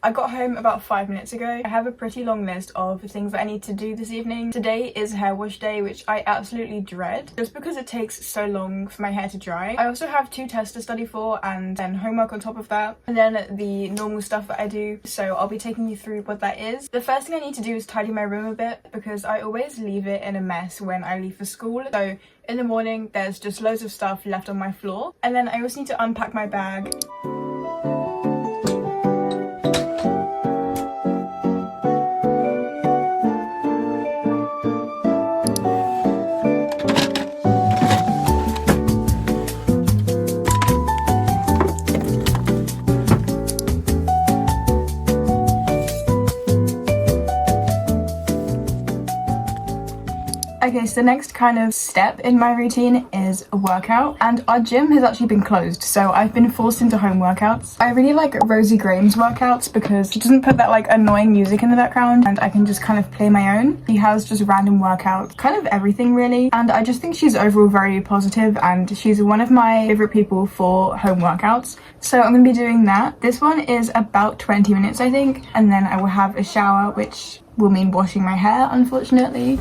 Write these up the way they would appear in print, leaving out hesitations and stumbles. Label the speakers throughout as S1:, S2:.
S1: I got home about 5 minutes ago. I have a pretty long list of things that I need to do this evening. Today is hair wash day, which I absolutely dread just because it takes so long for my hair to dry. I also have 2 tests to study for and then homework on top of that, and then the normal stuff that I do, so I'll be taking you through what that is. The first thing I need to do is tidy my room a bit because I always leave it in a mess when I leave for school. So in the morning there's just loads of stuff left on my floor, and then I also need to unpack my bag. Okay, so the next kind of step in my routine is a workout, and our gym has actually been closed, so I've been forced into home workouts. I really like Rosie Graham's workouts because she doesn't put that like annoying music in the background and I can just kind of play my own. She has just random workouts, kind of everything really, and I just think she's overall very positive and she's one of my favorite people for home workouts. So I'm going to be doing that. This one is about 20 minutes I think, and then I will have a shower, which will mean washing my hair, unfortunately.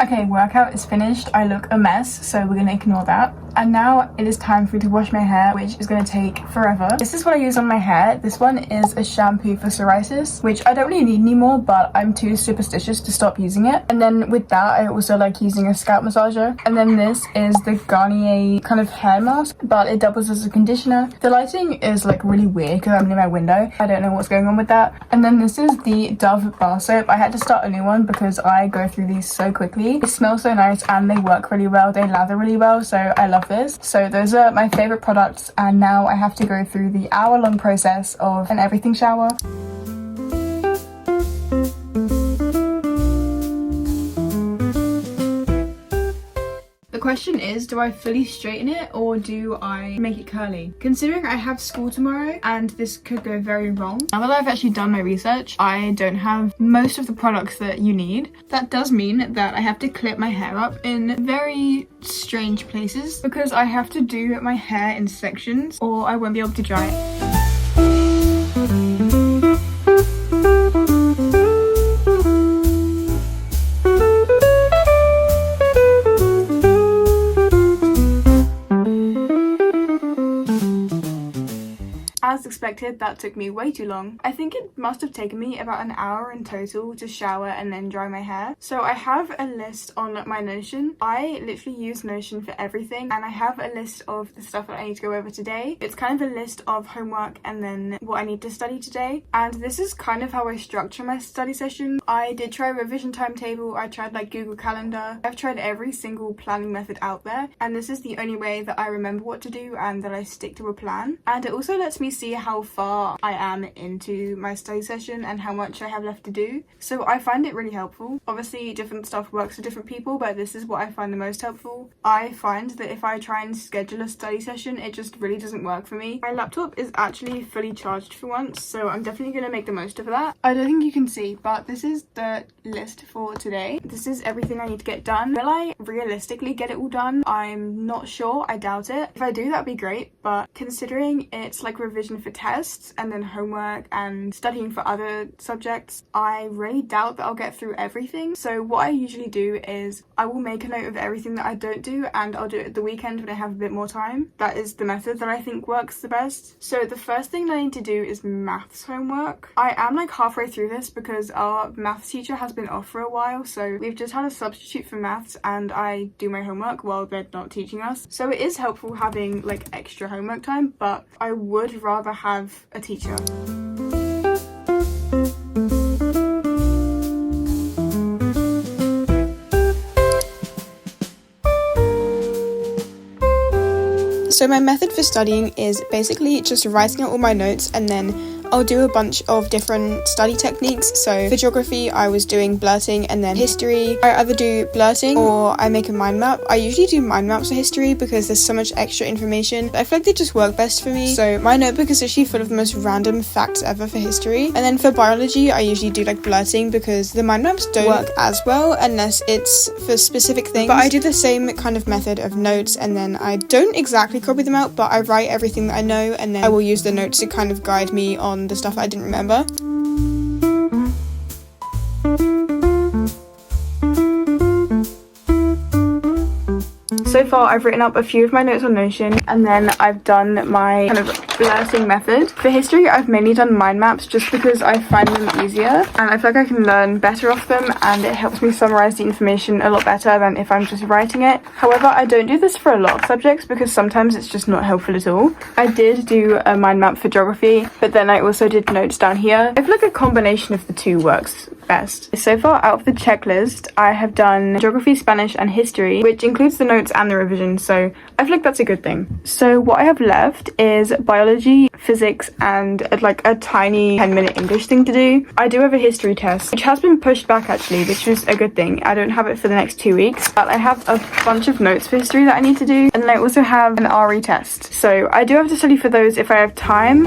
S1: Okay, workout is finished. I look a mess, so we're gonna ignore that. And now it is time for me to wash my hair, which is gonna take forever. This is what I use on my hair. This one is a shampoo for psoriasis, which I don't really need anymore, but I'm too superstitious to stop using it. And then with that, I also like using a scalp massager. And then this is the Garnier kind of hair mask, but it doubles as a conditioner. The lighting is like really weird because I'm near my window. I don't know what's going on with that. And then this is the Dove bar soap. I had to start a new one because I go through these so quickly. They smell so nice and they work really well. They lather really well, so I love this. So those are my favorite products, and now I have to go through the hour-long process of an everything shower. The question is, do I fully straighten it or do I make it curly? Considering I have school tomorrow and this could go very wrong, now that I've actually done my research, I don't have most of the products that you need. That does mean that I have to clip my hair up in very strange places because I have to do my hair in sections or I won't be able to dry it. As expected, that took me way too long. I think it must have taken me about an hour in total to shower and then dry my hair. So I have a list on my Notion. I literally use Notion for everything, and I have a list of the stuff that I need to go over today. It's kind of a list of homework and then what I need to study today. And this is kind of how I structure my study session. I did try a revision timetable. I tried like Google Calendar. I've tried every single planning method out there, and this is the only way that I remember what to do and that I stick to a plan. And it also lets me see how far I am into my study session and how much I have left to do. So I find it really helpful. Obviously different stuff works for different people, but this is what I find the most helpful. I find that if I try and schedule a study session, it just really doesn't work for me. My laptop is actually fully charged for once, so I'm definitely going to make the most of that. I don't think you can see, but this is the list for today. This is everything I need to get done. Will I realistically get it all done? I'm not sure. I doubt it. If I do, that'd be great, but considering it's like revision for tests and then homework and studying for other subjects, I really doubt that I'll get through everything. So what I usually do is I will make a note of everything that I don't do and I'll do it at the weekend when I have a bit more time. That is the method that I think works the best. So the first thing I need to do is maths homework. I am like halfway through this because our maths teacher has been off for a while, so we've just had a substitute for maths and I do my homework while they're not teaching us. So it is helpful having like extra homework time, but I would rather have a teacher. So my method for studying is basically just writing out all my notes and then I'll do a bunch of different study techniques. So for geography, I was doing blurting, and then history, I either do blurting or I make a mind map. I usually do mind maps for history because there's so much extra information. I feel like they just work best for me. So my notebook is actually full of the most random facts ever for history. And then for biology, I usually do like blurting because the mind maps don't work as well unless it's for specific things. But I do the same kind of method of notes, and then I don't exactly copy them out, but I write everything that I know, and then I will use the notes to kind of guide me on the stuff I didn't remember. So far, I've written up a few of my notes on Notion, and then I've done my kind of blurting method. For history, I've mainly done mind maps just because I find them easier, and I feel like I can learn better off them, and it helps me summarize the information a lot better than if I'm just writing it. However, I don't do this for a lot of subjects because sometimes it's just not helpful at all. I did do a mind map for geography, but then I also did notes down here. I feel like a combination of the two works best. So far, out of the checklist, I have done geography, Spanish, and history, which includes the notes and the revision, so I feel like that's a good thing. So what I have left is biology, physics, and like a tiny 10-minute English thing to do. I do have a history test, which has been pushed back actually, which is a good thing. I don't have it for the next 2 weeks, but I have a bunch of notes for history that I need to do, and then I also have an RE test. So I do have to study for those if I have time.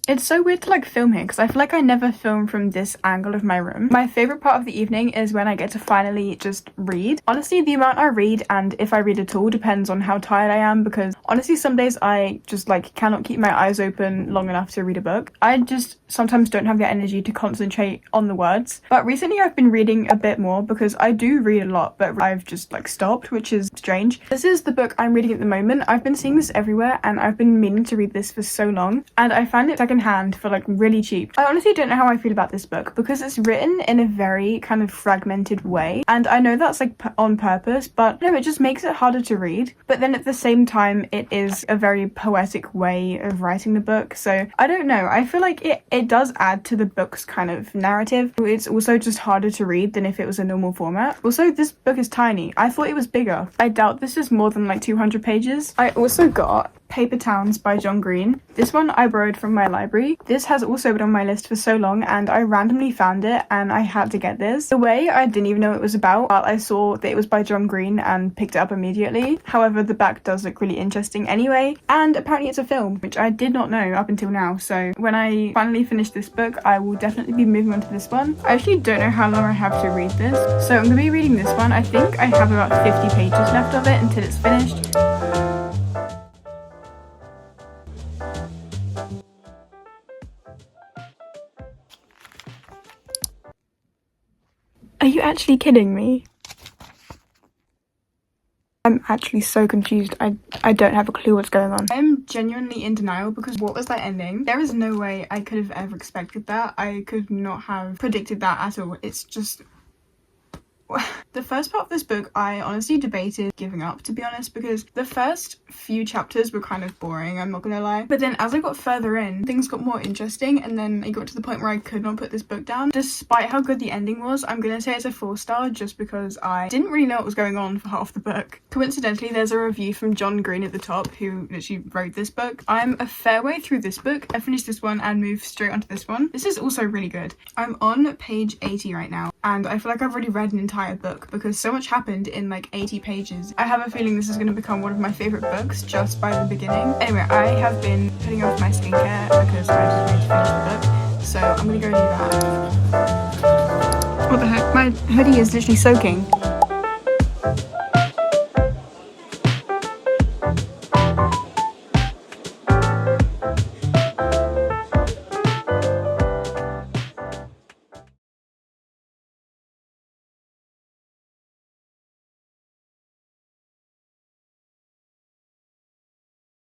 S1: It's so weird to like film here because I feel like I never film from this angle of my room. My favorite part of the evening is when I get to finally just read. Honestly, the amount I read and if I read at all depends on how tired I am, because honestly some days I just like cannot keep my eyes open long enough to read a book. I just sometimes don't have the energy to concentrate on the words. But recently I've been reading a bit more because I do read a lot, but I've just like stopped, which is strange. This is the book I'm reading at the moment. I've been seeing this everywhere and I've been meaning to read this for so long, and I found it secondhand for like really cheap. I honestly don't know how I feel about this book because it's written in a very kind of fragmented way, and I know that's like on purpose, but no, it just makes it harder to read. But then at the same time, it is a very poetic way of writing the book, so I don't know. I feel like it does add to the book's kind of narrative. It's also just harder to read than if it was a normal format. Also, this book is tiny. I thought it was bigger. I doubt this is more than like 200 pages. I also got Paper Towns by John Green. This one I borrowed from my library. This has also been on my list for so long and I randomly found it and I had to get this. The way I didn't even know what it was about, but I saw that it was by John Green and picked it up immediately. However, the back does look really interesting anyway, and apparently it's a film, which I did not know up until now. So when I finally finish this book, I will definitely be moving on to this one. I actually don't know how long I have to read this, so I'm going to be reading this one. I think I have about 50 pages left of it until it's finished. Are you actually kidding me? I'm actually so confused. I don't have a clue what's going on. I'm genuinely in denial because what was that ending? There is no way I could have ever expected that. I could not have predicted that at all. It's just... The first part of this book, I honestly debated giving up, to be honest, because the first few chapters were kind of boring, I'm not gonna lie. But then as I got further in, things got more interesting, and then it got to the point where I could not put this book down. Despite how good the ending was, I'm gonna say it's a 4-star just because I didn't really know what was going on for half the book. Coincidentally, there's a review from John Green at the top, who literally wrote this book. I'm a fair way through this book. I finished this one and moved straight onto this one. This is also really good. I'm on page 80 right now, and I feel like I've already read an entire book because so much happened in like 80 pages. I have a feeling this is going to become one of my favourite books just by the beginning. Anyway, I have been putting off my skincare because I just need to finish the book, so I'm going to go do that. What the heck? My hoodie is literally soaking.